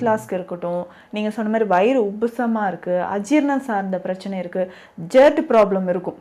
Wait லாஸ்க்கு இருக்கட்டும், நீங்கள் சொன்ன மாதிரி வயிறு உப்புசமாக இருக்குது, அஜீரணம் சார்ந்த பிரச்சனை இருக்குது, ஜெர்ட் ப்ராப்ளம் இருக்கும்,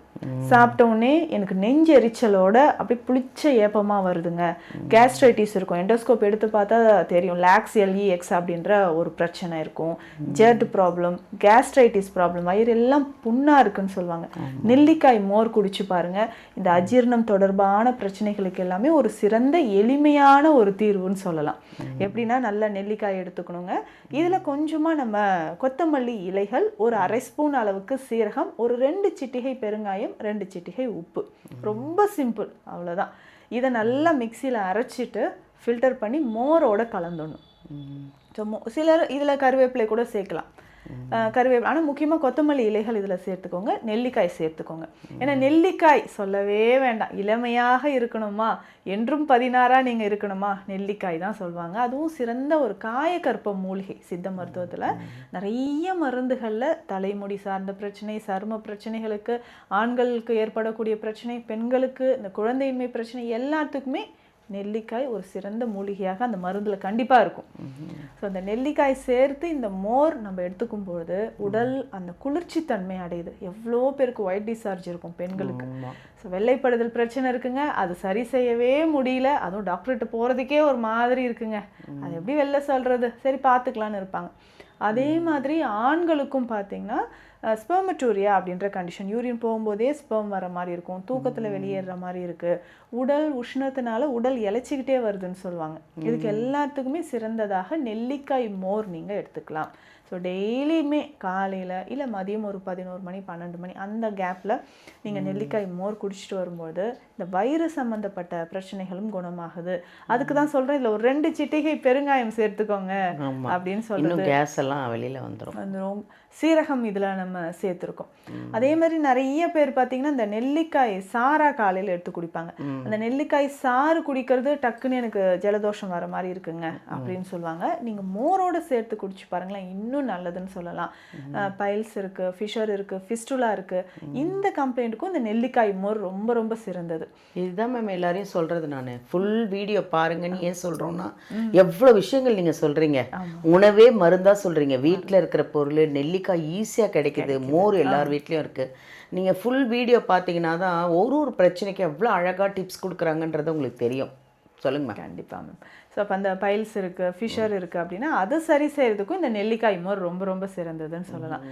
சாப்பிட்ட உடனே எனக்கு நெஞ்சு எரிச்சலோட அப்படி புளிச்ச ஏப்பமாக வருதுங்க, கேஸ்ட்ரைட்டிஸ் இருக்கும், எண்டோஸ்கோப் எடுத்து பார்த்தா தெரியும், லாக்ஸ் எல்இஎக்ஸ் அப்படின்ற ஒரு பிரச்சனை இருக்கும், ஜெர்ட் ப்ராப்ளம், கேஸ்ட்ரைட்டிஸ் ப்ராப்ளம், வயிறு எல்லாம் புண்ணாக இருக்குன்னு சொல்லுவாங்க. நெல்லிக்காய் மோர் குடிச்சு பாருங்க, இந்த அஜீரணம் தொடர்பான பிரச்சனைகளுக்கு எல்லாமே ஒரு சிறந்த எளிமையான ஒரு தீர்வுன்னு சொல்லலாம். எப்படின்னா நல்ல நெல்லிக்காய் எடுத்துக்கணுங்க, இதுல கொஞ்சமா நம்ம கொத்தமல்லி இலைகள், ஒரு அரை ஸ்பூன் அளவுக்கு சீரகம், ஒரு 2 சிட்டிகை பெருங்காயம், 2 சிட்டிகை உப்பு, ரொம்ப சிம்பிள், அவ்வளவுதான். இதை நல்லா மிக்சியில் அரைச்சிட்டு ஃபில்டர் பண்ணி மோரோட கலந்துடணும். சிலர் இதுல கருவேப்பிலை கூட சேர்க்கலாம், கருவேப்பிலை, ஆனால் முக்கியமாக கொத்தமல்லி இலைகள் இதில் சேர்த்துக்கோங்க, நெல்லிக்காய் சேர்த்துக்கோங்க. ஏன்னா நெல்லிக்காய் சொல்லவே வேண்டாம், இளமையாக இருக்கணுமா, என்றும் 16ஆ நீங்கள் இருக்கணுமா, நெல்லிக்காய் தான் சொல்லுவாங்க. அதுவும் சிறந்த ஒரு காயக்கற்ப மூலிகை. சித்த மருத்துவத்தில் நிறைய மருந்துகளில் தலைமுடி சார்ந்த பிரச்சனை, சரும பிரச்சனைகளுக்கு, ஆண்களுக்கு ஏற்படக்கூடிய பிரச்சனை, பெண்களுக்கு இந்த குழந்தையின்மை பிரச்சனை, எல்லாத்துக்குமே நெல்லிக்காய் ஒரு சிறந்த மூலிகையாக அந்த மருந்துல கண்டிப்பா இருக்கும். ஸோ அந்த நெல்லிக்காய் சேர்த்து இந்த மோர் நம்ம எடுத்துக்கும் பொழுது உடல் அந்த குளிர்ச்சி தன்மை அடையுது. எவ்வளோ பேருக்கு ஒயிட் டிஸ்சார்ஜ் இருக்கும் பெண்களுக்கு, ஸோ வெள்ளைப்படுதல் பிரச்சனை இருக்குங்க, அது சரி செய்யவே முடியல, அதுவும் டாக்டர்கிட்ட போகிறதுக்கே ஒரு மாதிரி இருக்குங்க, அது எப்படி வெளில சொல்கிறது, சரி பார்த்துக்கலான்னு இருப்பாங்க. அதே மாதிரி ஆண்களுக்கும் பார்த்தீங்கன்னா ஸ்பெர்மட்டூரியா அப்படின்ற கண்டிஷன், யூரின் போகும்போதே ஸ்பெர்ம் வர மாதிரி இருக்கும், தூக்கத்தில் வெளியேற மாதிரி இருக்குது, உடல் உஷ்ணத்தினால உடல் இழைச்சிக்கிட்டே வருதுன்னு சொல்லுவாங்க. இதுக்கு எல்லாத்துக்குமே சிறந்ததாக நெல்லிக்காய் மோர் நீங்கள் எடுத்துக்கலாம். ஸோ டெய்லியுமே காலையில் இல்லை மதியம் ஒரு 11 மணி 12 மணி அந்த கேப்பில் நீங்கள் நெல்லிக்காய் மோர் குடிச்சிட்டு வரும்போது இந்த வயிறு சம்மந்தப்பட்ட பிரச்சனைகளும் குணமாகுது. அதுக்கு தான் சொல்கிறேன், இதில் ஒரு 2 சிட்டிகை பெருங்காயம் சேர்த்துக்கோங்க அப்படின்னு சொல்கிறது, கேஸ் எல்லாம் வெளியில் வந்துடும். சீரகம் இதில் நம்ம சேர்த்துருக்கோம். அதே மாதிரி நிறைய பேர் பார்த்தீங்கன்னா இந்த நெல்லிக்காய் சாரா காலையில் எடுத்து குடிப்பாங்க. அந்த நெல்லிக்காய் சாறு குடிக்கிறது டக்குன்னு எனக்கு ஜலதோஷம் வர மாதிரி இருக்குங்க அப்படின்னு சொல்லுவாங்க. நீங்கள் மோரோடு சேர்த்து குடிச்சு பாருங்களேன், இன்னும் நல்லதுன்னு சொல்லலாம். பைல்ஸ் இருக்குது, ஃபிஷர் இருக்குது, ஃபிஸ்டுலா இருக்குது, இந்த கம்ப்ளைண்ட்டுக்கும் இந்த நெல்லிக்காய் மோர் ரொம்ப ரொம்ப சிறந்தது. இதுதான் மேம் எல்லாரையும் சொல்கிறது, நான் ஃபுல் வீடியோ பாருங்கன்னு ஏன் சொல்கிறோன்னா, எவ்வளோ விஷயங்கள் நீங்கள் சொல்கிறீங்க, உணவே மருந்தாக சொல்கிறீங்க, வீட்டில் இருக்கிற பொருள் நெல்லிக்காய் ஈஸியாக கிடைக்குது, மோர் எல்லார் வீட்லேயும் இருக்குது. நீங்கள் ஃபுல் வீடியோ பார்த்தீங்கன்னா தான் ஒரு பிரச்சனைக்கு எவ்வளோ அழகாக டிப்ஸ் கொடுக்குறாங்கன்றது உங்களுக்கு தெரியும். சொல்லுங்க மேம். கண்டிப்பாக மேம். ஸோ அப்போ அந்த பைல்ஸ் இருக்குது, ஃபிஷர் இருக்குது அப்படின்னா அதை சரி செய்கிறதுக்கும் இந்த நெல்லிக்காய் மோர் ரொம்ப ரொம்ப சிறந்ததுன்னு சொல்லலாம்.